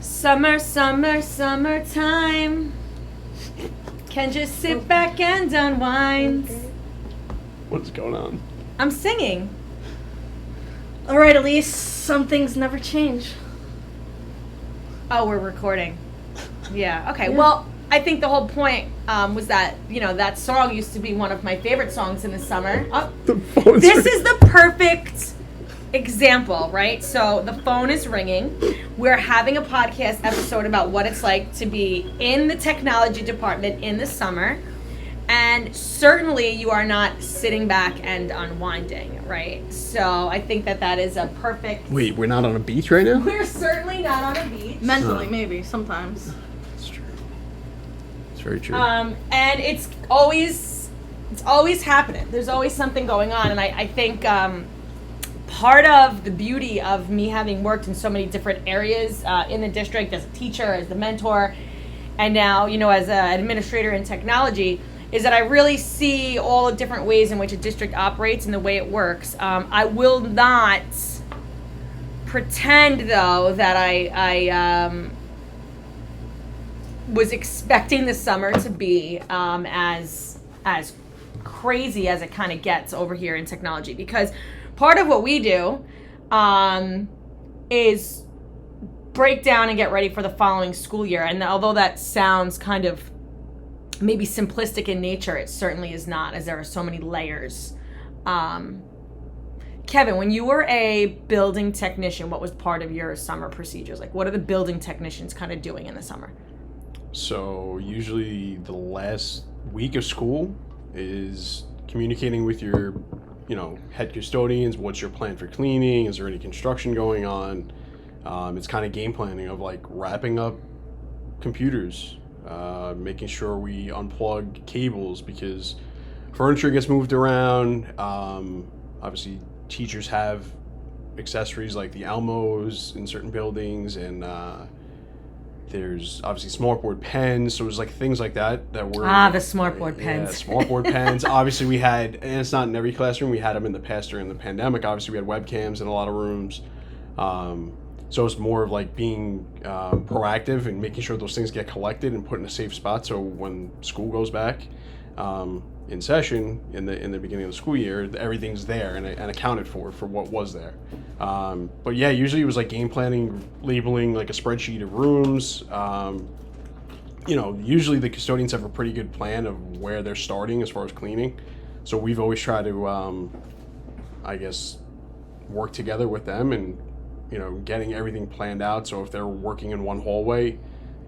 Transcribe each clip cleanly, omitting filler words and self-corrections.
Summer, summer, summertime. Can just sit back and unwind. What's going on? I'm singing. All right, Alise, some things never change. Oh, we're recording. Yeah, okay. Yeah. Well, I think the whole point was that, that song used to be one of my favorite songs in the summer. This is the perfect example, right? So the phone is ringing. We're having a podcast episode about what it's like to be in the technology department in the summer. And certainly you are not sitting back and unwinding, right? So I think that is a perfect... Wait, we're not on a beach right now? We're certainly not on a beach. Mentally, maybe, sometimes. It's true. It's very true. And it's always happening. There's always something going on. And I think part of the beauty of me having worked in so many different areas in the district as a teacher, as the mentor, and now, as an administrator in technology, is that I really see all the different ways in which a district operates and the way it works. I will not pretend, though, that I was expecting the summer to be as crazy as it kind of gets over here in technology, because part of what we do is break down and get ready for the following school year. And although that sounds kind of maybe simplistic in nature, it certainly is not, as there are so many layers. Kevin, when you were a building technician, what was part of your summer procedures? Like, what are the building technicians kind of doing in the summer? So usually the last week of school is communicating with your, head custodians. What's your plan for cleaning? Is there any construction going on? It's kind of game planning of like wrapping up computers, making sure we unplug cables because furniture gets moved around. Obviously, teachers have accessories like the Elmos in certain buildings, and there's obviously smartboard pens. So it was like things like that were... the smartboard pens. Yeah, smartboard pens. Obviously, we had, and it's not in every classroom, we had them in the past during the pandemic. Obviously, we had webcams in a lot of rooms. So it's more of like being proactive and making sure those things get collected and put in a safe spot. So when school goes back in session in the beginning of the school year, everything's there and accounted for what was there. But yeah, usually it was like game planning, labeling like a spreadsheet of rooms. Usually the custodians have a pretty good plan of where they're starting as far as cleaning. So we've always tried to, work together with them and getting everything planned out. So if they're working in one hallway,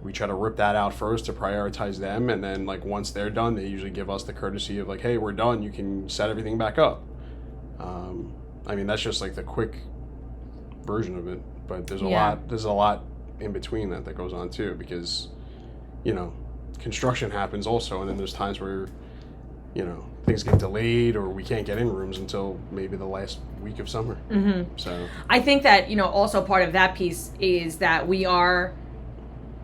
we try to rip that out first to prioritize them. And then like once they're done, they usually give us the courtesy of like, hey, we're done. You can set everything back up. That's just like the quick version of it. But there's a lot in between that goes on too, because, construction happens also. And then there's times where, things get delayed or we can't get in rooms until maybe the last week of summer. Mm-hmm. So I think that, also part of that piece is that we are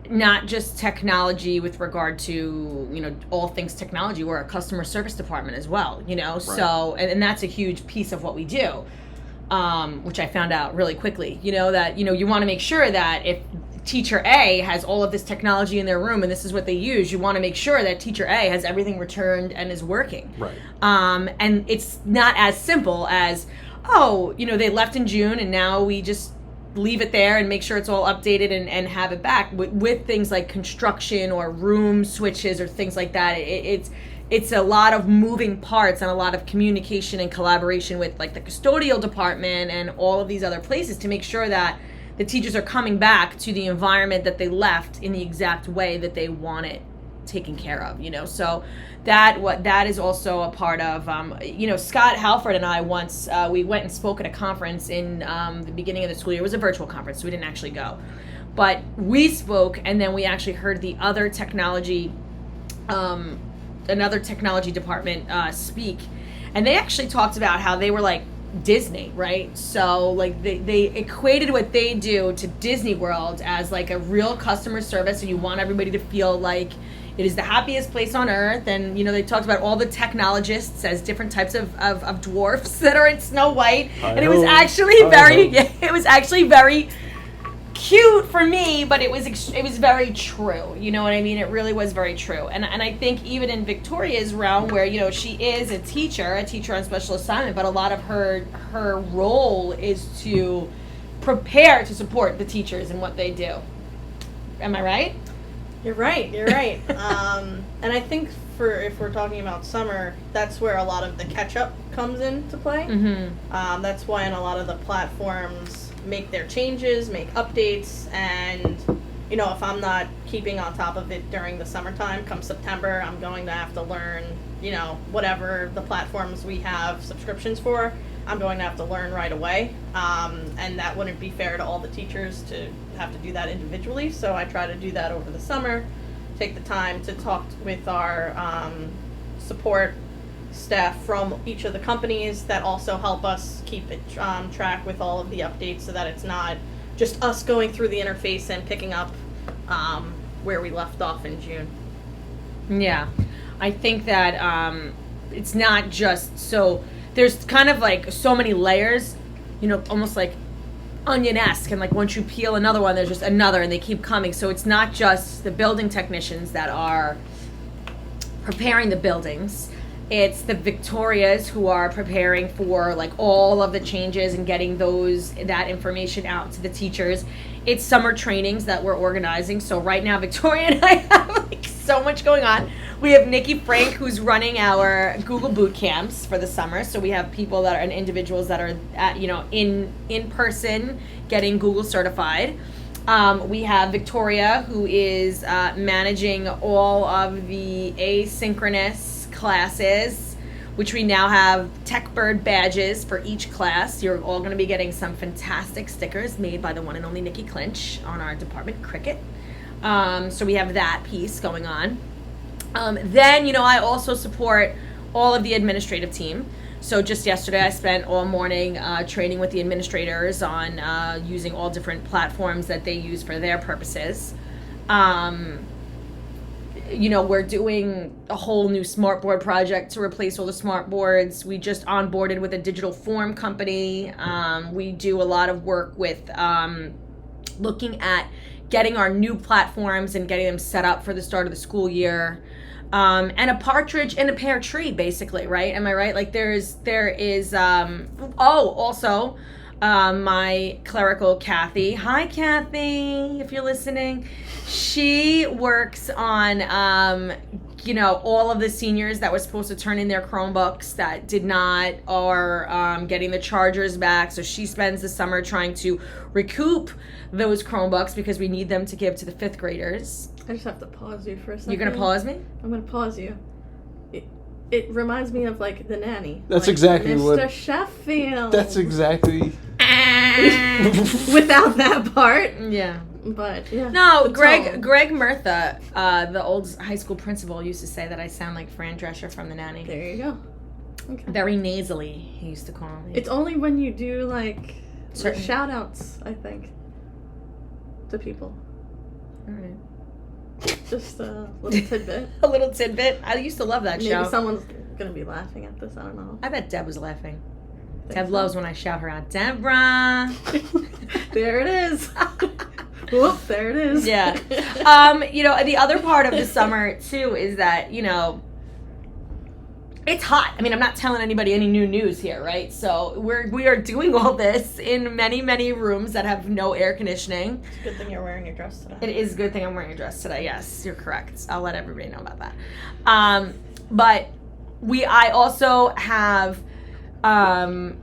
not just technology with regard to, all things technology. We're a customer service department as well, Right. So, and that's a huge piece of what we do, which I found out really quickly, that, you want to make sure that if teacher A has all of this technology in their room and this is what they use, you want to make sure that teacher A has everything returned and is working. Right. And it's not as simple as, they left in June and now we just leave it there and make sure it's all updated and have it back. With things like construction or room switches or things like that, it's a lot of moving parts and a lot of communication and collaboration with like the custodial department and all of these other places to make sure that the teachers are coming back to the environment that they left in the exact way that they want it taken care of, So that is also a part of, Scott Halford and I once, we went and spoke at a conference in the beginning of the school year. It was a virtual conference, so we didn't actually go. But we spoke, and then we actually heard the other another technology department speak. And they actually talked about how they were like Disney, right? So like they equated what they do to Disney World as like a real customer service, and you want everybody to feel like it is the happiest place on earth. And they talked about all the technologists as different types of dwarfs that are in Snow White. And it was actually very cute for me, but it was very true. You know what I mean? It really was very true. And I think even in Victoria's realm, where she is a teacher on special assignment, but a lot of her role is to prepare to support the teachers in what they do. Am I right? You're right. And I think if we're talking about summer, that's where a lot of the catch-up comes into play. Mm-hmm. That's when a lot of the platforms make their changes, make updates, and if I'm not keeping on top of it during the summertime, come September, I'm going to have to learn, whatever the platforms we have subscriptions for, I'm going to have to learn right away. And that wouldn't be fair to all the teachers to have to do that individually. So I try to do that over the summer, take the time to talk with our support staff from each of the companies that also help us keep it track with all of the updates, so that it's not just us going through the interface and picking up where we left off in June. Yeah, I think that it's not just so. There's kind of like so many layers, almost like onion-esque, and like once you peel another one, there's just another, and they keep coming. So it's not just the building technicians that are preparing the buildings. It's the Victorias who are preparing for like all of the changes and getting that information out to the teachers. It's summer trainings that we're organizing. So right now, Victoria and I have like so much going on. We have Nikki Frank, who's running our Google boot camps for the summer. So we have people that are and individuals that are at, in person getting Google certified. We have Victoria, who is managing all of the asynchronous classes, which we now have TechBird badges for each class. You're all going to be getting some fantastic stickers made by the one and only Nikki Clinch on our department, Cricket. So we have that piece going on. Then, I also support all of the administrative team. So just yesterday, I spent all morning training with the administrators on using all different platforms that they use for their purposes. We're doing a whole new smartboard project to replace all the smartboards. We just onboarded with a digital form company. We do a lot of work with looking at getting our new platforms and getting them set up for the start of the school year. And a partridge in a pear tree, basically, right? Am I right? Like there is also my clerical Kathy. Hi, Kathy, if you're listening. She works on, all of the seniors that were supposed to turn in their Chromebooks that did not, or getting the chargers back. So she spends the summer trying to recoup those Chromebooks because we need them to give to the 5th graders. I just have to pause you for a second. You're going to pause me? I'm going to pause you. It reminds me of, like, The Nanny. That's like, exactly Mr. what... Mr. Sheffield. That's exactly... Without that part. Yeah. But, yeah. No, Greg Murtha, the old high school principal, used to say that I sound like Fran Drescher from The Nanny. There you go. Okay. Very nasally, he used to call me. It's only when you do, like, shout-outs, I think, to people. All right. Just a little tidbit. A little tidbit. I used to love that show. Maybe someone's going to be laughing at this. I don't know. I bet Deb was laughing. Deb so. loves when I shout her out. Deborah! There it is. Whoop, there it is. Yeah. The other part of the summer, too, is that, it's hot. I mean, I'm not telling anybody any new news here, right? So we are doing all this in many, many rooms that have no air conditioning. It's a good thing you're wearing your dress today. It is a good thing I'm wearing a dress today. Yes, you're correct. I'll let everybody know about that. But I also have to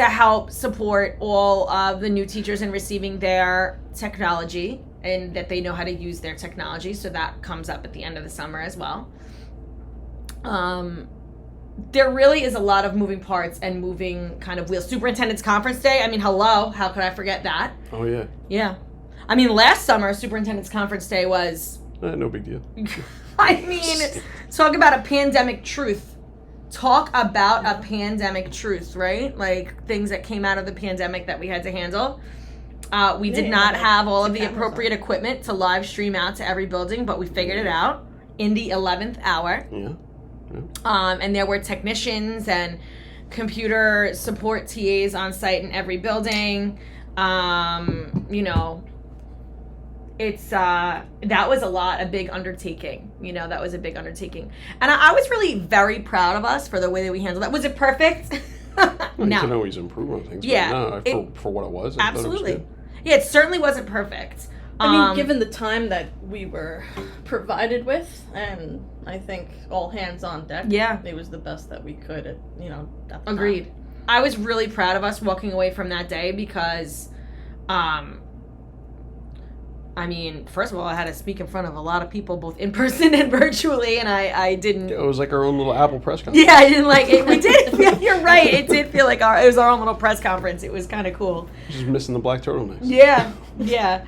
help support all of the new teachers in receiving their technology and that they know how to use their technology. So that comes up at the end of the summer as well. There really is a lot of moving parts and moving kind of wheels. Superintendent's Conference Day, I mean, hello, how could I forget that? Oh, yeah. Yeah. I mean, last summer, Superintendent's Conference Day was... no big deal. I mean, talk about a pandemic truth. Talk about a pandemic truth, right? Like, things that came out of the pandemic that we had to handle. We did not have all of the appropriate equipment to live stream out to every building, but we figured it out in the 11th hour. Yeah. And there were technicians and computer support TAs on site in every building. You know, it's that was a big undertaking. You know, that was a big undertaking, and I was really very proud of us for the way that we handled that. Was it perfect? You No. can always improve on things. Yeah, But no, for what it was, I absolutely. thought it was good. Yeah, it certainly wasn't perfect. I mean, given the time that we were provided with, and I think all hands on deck, Yeah. it was the best that we could at the Agreed. time. I was really proud of us walking away from that day because, I mean, first of all, I had to speak in front of a lot of people, both in person and virtually, and I didn't. It was like our own little Apple press conference. Yeah, I didn't like it. We did. Yeah, you're right. It did feel like it was our own little press conference. It was kind of cool. Just missing the black turtlenecks. Yeah, yeah.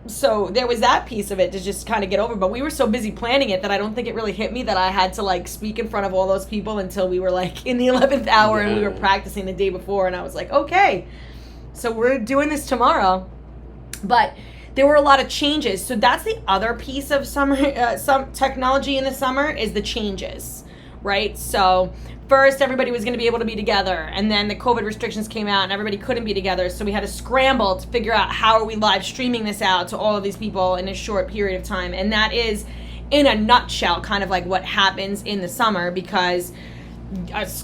So there was that piece of it to just kind of get over, but we were so busy planning it that I don't think it really hit me that I had to like speak in front of all those people until we were like in the 11th hour and we were practicing the day before, and I was like, okay, so we're doing this tomorrow. But there were a lot of changes, so that's the other piece of summer, some technology in the summer is the changes, right? So first, everybody was going to be able to be together, and then the COVID restrictions came out, and everybody couldn't be together, so we had to scramble to figure out how are we live streaming this out to all of these people in a short period of time, and that is, in a nutshell, kind of like what happens in the summer, because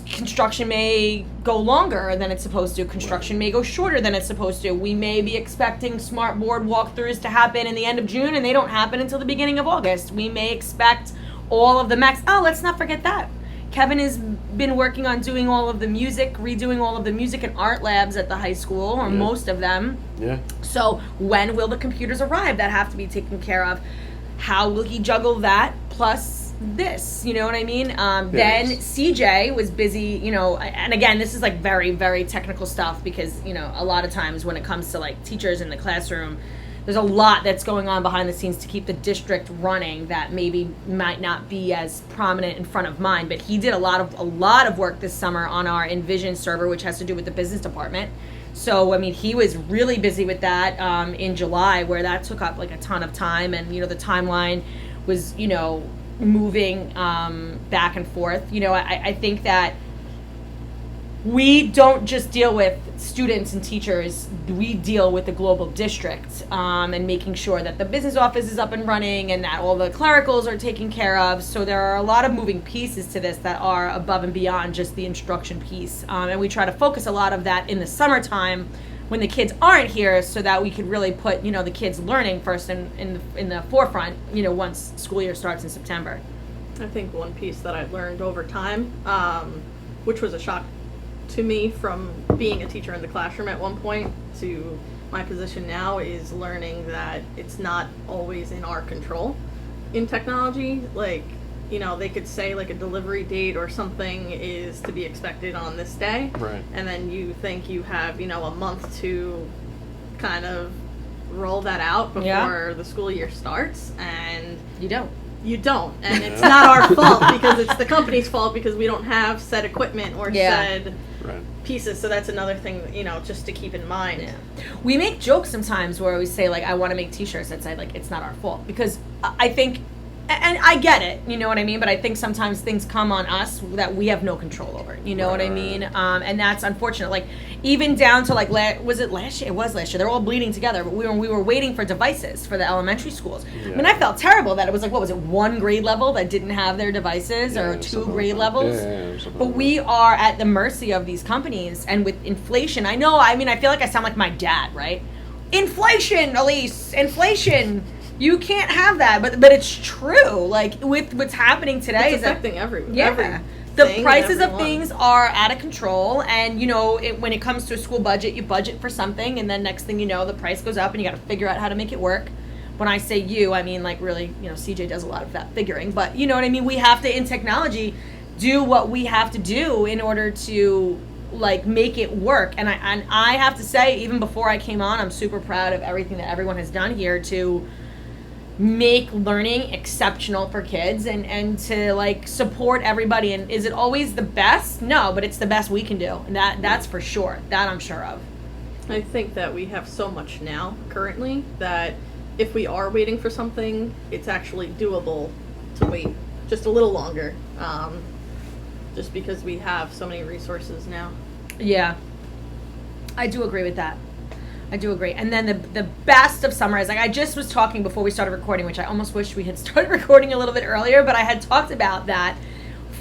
construction may go longer than it's supposed to. Construction may go shorter than it's supposed to. We may be expecting smart board walkthroughs to happen in the end of June, and they don't happen until the beginning of August. We may expect all of the max. Oh, let's not forget that. Kevin has been working on doing all of the music, redoing all of the music and art labs at the high school, or most of them. Yeah. So when will the computers arrive that have to be taken care of? How will he juggle that plus this? You know what I mean? Then CJ was busy, you know, and again, this is like very, very technical stuff because, you know, a lot of times when it comes to like teachers in the classroom, there's a lot that's going on behind the scenes to keep the district running that maybe might not be as prominent in front of mine. But he did a lot of work this summer on our Envision server, which has to do with the business department. So, I mean, he was really busy with that in July, where that took up like a ton of time. And, you know, the timeline was, you know, moving back and forth. You know, I think that we don't just deal with students and teachers, we deal with the global district and making sure that the business office is up and running and that all the clericals are taken care of. So there are a lot of moving pieces to this that are above and beyond just the instruction piece. And we try to focus a lot of that in the summertime when the kids aren't here so that we could really put, you know, the kids learning first in the forefront, you know, once school year starts in September. I think one piece that I learned over time, which was a shock to me from being a teacher in the classroom at one point to my position now, is learning that it's not always in our control in technology. Like, you know, they could say like a delivery date or something is to be expected on this day. Right. And then you think you have, you know, a month to kind of roll that out before the school year starts, and you don't. And it's not our fault because it's the company's fault because we don't have said equipment or said pieces. So that's another thing, you know, just to keep in mind. Yeah. We make jokes sometimes where we say like, I want to make t-shirts that say like, it's not our fault, because I think, and I get it, you know what I mean, but I think sometimes things come on us that we have no control over, you know what I mean? And that's unfortunate. Like, even down to like, was it last year? It was last year. They're all bleeding together, but we were waiting for devices for the elementary schools. Yeah. I mean, I felt terrible that it was like, what was it, 1 grade level that didn't have their devices, or 2 grade levels? But we are at the mercy of these companies, and with inflation, I feel like I sound like my dad, right? Inflation, Alise, inflation. You can't have that, but it's true. Like, with what's happening today, it's affecting everyone. Yeah, the prices of things are out of control, and you know, when it comes to a school budget, you budget for something, and then next thing you know, the price goes up, and you got to figure out how to make it work. When I say you, I mean like really, you know, CJ does a lot of that figuring, but you know what I mean. We have to, in technology, do what we have to do in order to like make it work. And I have to say, even before I came on, I'm super proud of everything that everyone has done here to make learning exceptional for kids and to like support everybody. And is it always the best? No, but it's the best we can do, and that's for sure. That I'm sure of. I think that we have so much now currently that if we are waiting for something, it's actually doable to wait just a little longer, just because we have so many resources now. Yeah. I do agree with that. I do agree. And then the best of summer is, like I just was talking before we started recording, which I almost wish we had started recording a little bit earlier, but I had talked about that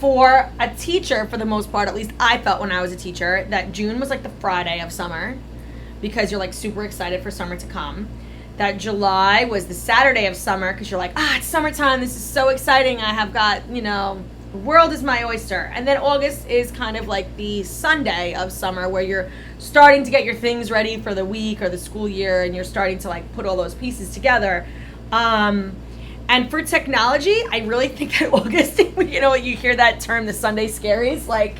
for a teacher, for the most part, at least I felt when I was a teacher, that June was like the Friday of summer because you're like super excited for summer to come. That July was the Saturday of summer because you're like, it's summertime. This is so exciting. I have got, the world is my oyster. And then August is kind of like the Sunday of summer where you're starting to get your things ready for the week or the school year, and you're starting to like put all those pieces together. And for technology, I really think that August, you hear that term, the Sunday scaries, like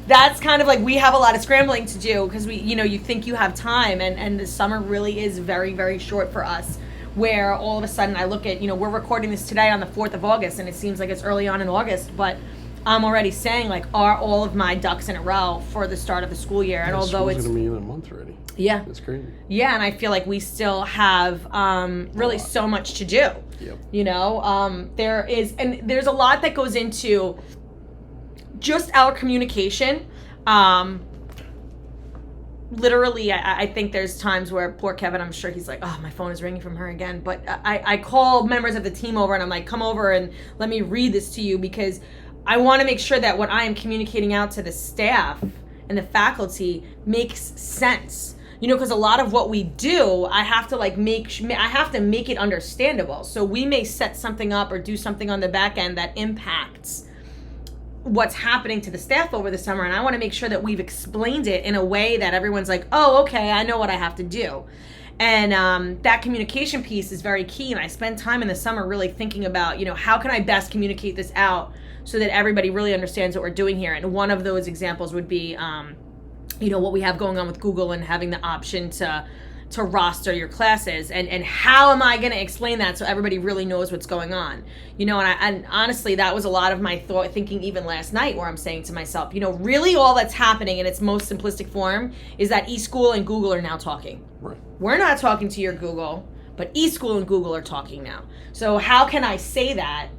that's kind of like we have a lot of scrambling to do because you think you have time, and the summer really is very, very short for us, where all of a sudden I look at, we're recording this today on the 4th of August, and it seems like it's early on in August, but I'm already saying, like, are all of my ducks in a row for the start of the school year? And although it's going to be in a month already. Yeah. That's crazy. Yeah, and I feel like we still have really so much to do. Yep. There's a lot that goes into just our communication. Literally, I think there's times where poor Kevin, I'm sure he's like, oh, my phone is ringing from her again. But I call members of the team over and I'm like, come over and let me read this to you, because I want to make sure that what I am communicating out to the staff and the faculty makes sense. Because a lot of what we do, I have to make it understandable. So we may set something up or do something on the back end that impacts what's happening to the staff over the summer, and I want to make sure that we've explained it in a way that everyone's like, oh, okay, I know what I have to do. And that communication piece is very key, and I spend time in the summer really thinking about, how can I best communicate this out so that everybody really understands what we're doing here. And one of those examples would be what we have going on with Google and having the option to roster your classes, and how am I going to explain that so everybody really knows what's going on, and honestly, that was a lot of my thinking even last night, where I'm saying to myself, really all that's happening in its most simplistic form is that eSchool and Google are now talking. Right. We're not talking to your Google, but eSchool and Google are talking now. So how can I say that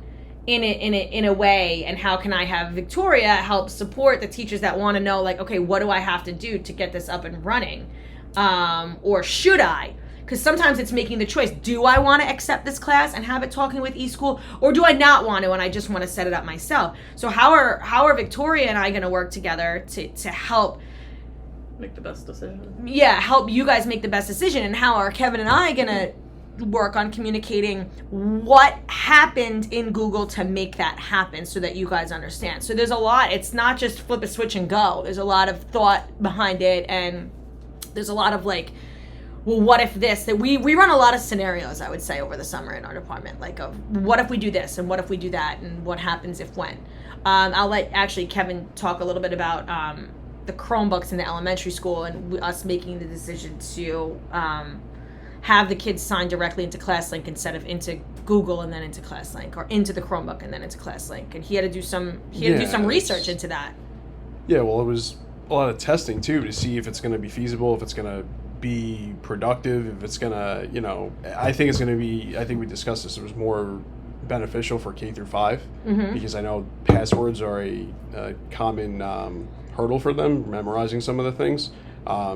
in a way, and how can I have Victoria help support the teachers that want to know, like, okay, what do I have to do to get this up and running? Or should I? Because sometimes it's making the choice. Do I want to accept this class and have it talking with eSchool, or do I not want to and I just want to set it up myself? So how are Victoria and I going to work together to help make the best decision? Yeah, help you guys make the best decision. And how are Kevin and I going to work on communicating what happened in Google to make that happen so that you guys understand? So there's a lot. It's not just flip a switch and go. There's a lot of thought behind it, and there's a lot of like, well, what if this? That we run a lot of scenarios, I would say, over the summer in our department, like of what if we do this and what if we do that and what happens if when. I'll let actually Kevin talk a little bit about the Chromebooks in the elementary school and us making the decision to have the kids sign directly into ClassLink instead of into Google and then into ClassLink, or into the Chromebook and then into ClassLink. And he had to do some research into that. Yeah, well, it was a lot of testing too to see if it's going to be feasible, if it's going to be productive, if it's going to, I think it's going to be, I think we discussed this, it was more beneficial for K through 5, because I know passwords are a common hurdle for them, memorizing some of the things.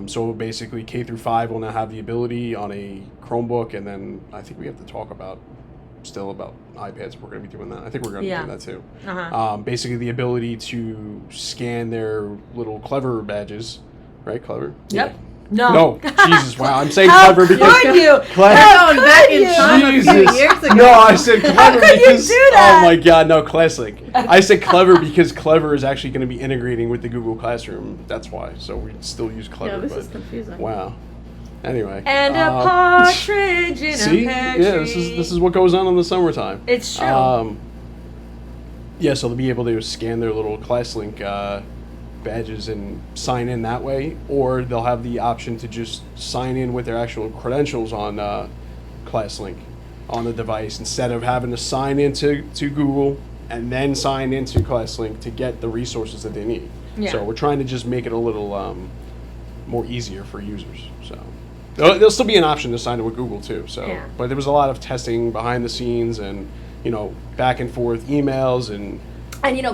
So basically K through 5 will now have the ability on a Chromebook, and then I think we have to talk about iPads. We're going to be doing that. I think we're going to do that too. Basically the ability to scan their little Clever badges, right? Clever? Yep. Yeah. No. Jesus, wow. I'm saying Clever because... How could you? Clever. Back in time a few years ago. No, I said Clever How could because... you do that? Oh my God, no, ClassLink. I said Clever because Clever is actually going to be integrating with the Google Classroom. That's why. So we still use Clever. Yeah, this is confusing. Wow. Anyway. And a partridge in a pear tree. Yeah, this is what goes on in the summertime. It's true. Yeah, so they'll be able to scan their little ClassLink badges and sign in that way, or they'll have the option to just sign in with their actual credentials on ClassLink on the device, instead of having to sign into Google and then sign into ClassLink to get the resources that they need. Yeah. So we're trying to just make it a little more easier for users. So there'll still be an option to sign in with Google too. So, yeah. But there was a lot of testing behind the scenes, and back and forth emails, and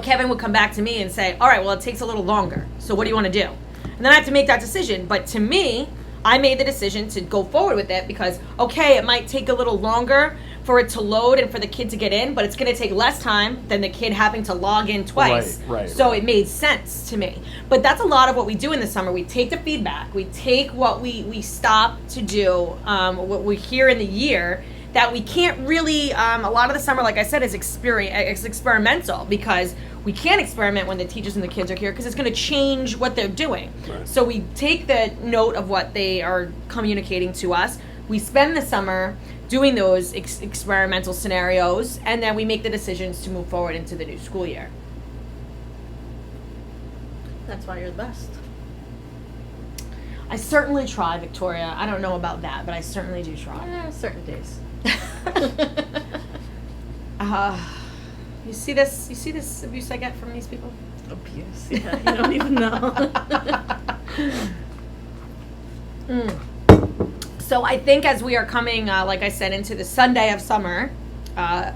Kevin would come back to me and say, all right, well, it takes a little longer. So what do you want to do? And then I have to make that decision. But to me, I made the decision to go forward with it because, okay, it might take a little longer for it to load and for the kid to get in, but it's going to take less time than the kid having to log in twice. Right. So it made sense to me. But that's a lot of what we do in the summer. We take the feedback. We take what we stop to do, what we hear in the year that we can't really, a lot of the summer, like I said, is experimental because we can't experiment when the teachers and the kids are here because it's going to change what they're doing. Right. So we take the note of what they are communicating to us. We spend the summer doing those experimental scenarios, and then we make the decisions to move forward into the new school year. That's why you're the best. I certainly try, Victoria. I don't know about that, but I certainly do try. Certain days. You see this abuse I get from these people? Abuse, yeah, you don't even know. So I think as we are coming, like I said, into the Sunday of summer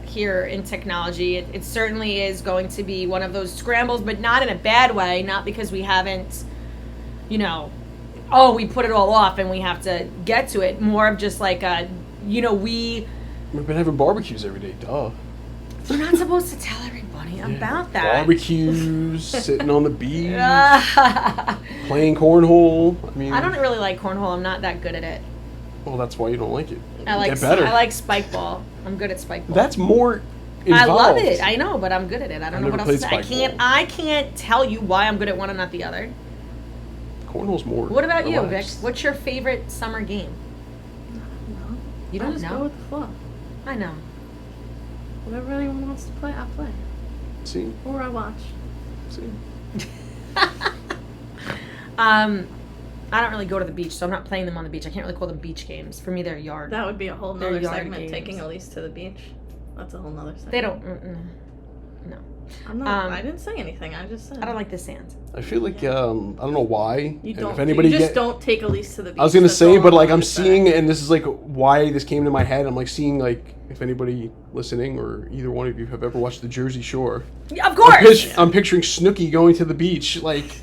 here in technology, it certainly is going to be one of those scrambles, but not in a bad way, not because we haven't, we put it all off and we have to get to it. More of just like, we've been having barbecues every day, duh. You're not supposed to tell everybody about that. Barbecues, sitting on the beach, playing cornhole. I don't really like cornhole. I'm not that good at it. Well, that's why you don't like it. Get better. I like spike ball. I'm good at spike ball. That's more involved. I love it. I know, but I'm good at it. I don't know what else to say. Spike I can't tell you why I'm good at one and not the other. Cornhole's more. What about you, Vic? relaxed. What's your favorite summer game? No. You don't just know? go with the flow. I know. Whatever anyone wants to play, I play. See? Or I watch. See? I don't really go to the beach, so I'm not playing them on the beach. I can't really call them beach games. For me, they're yard. That would be a whole They're nother yard segment, games. taking Alise to the beach. That's a whole nother segment. They don't. No. I'm not. I didn't say anything. I just said. I don't like the sand. I feel like, I don't know why. You and don't. If anybody You just don't take Alise to the beach. I was going to That's say, all but like I'm I'm seeing, and this is like why this came to my head. I'm like seeing like if anybody listening or either one of you have ever watched the Jersey Shore. Yeah, of course. I'm picturing Snooki going to the beach, like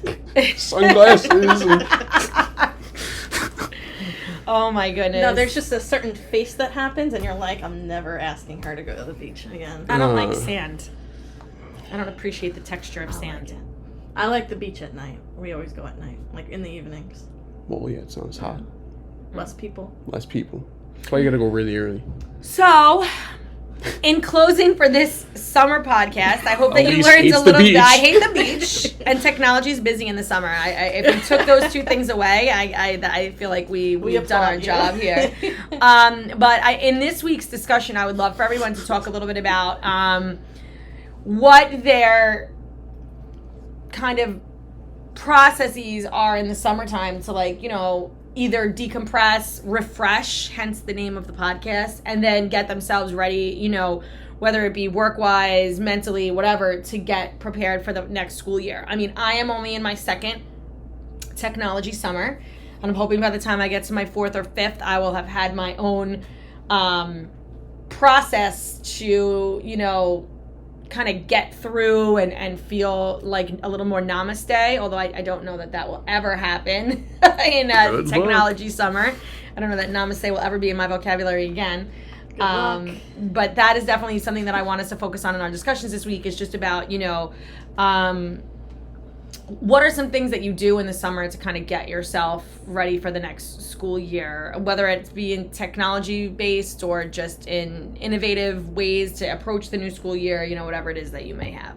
sunglasses. Oh my goodness. No, there's just a certain face that happens, and you're like, I'm never asking her to go to the beach again. I don't like sand. I don't appreciate the texture of sand. I like the beach at night. We always go at night, like in the evenings. Well, yeah, it's not as hot. Less people. Less people. That's why you got to go really early. So, in closing for this summer podcast, I hope that you Elise learned hates a the little bit. beach. I hate the beach, and technology is busy in the summer. If we took those two things away, I feel like we've done our job here. But in this week's discussion, I would love for everyone to talk a little bit about what their kind of processes are in the summertime to either decompress, refresh, hence the name of the podcast, and then get themselves ready, whether it be work-wise, mentally, whatever, to get prepared for the next school year. I mean, I am only in my second technology summer, and I'm hoping by the time I get to my fourth or fifth, I will have had my own process to, kind of get through and feel like a little more namaste, although I don't know that will ever happen in technology summer. I don't know that namaste will ever be in my vocabulary again. Good luck. But that is definitely something that I want us to focus on in our discussions this week, is just about, what are some things that you do in the summer to kind of get yourself ready for the next school year, whether it's being technology based or just in innovative ways to approach the new school year, whatever it is that you may have.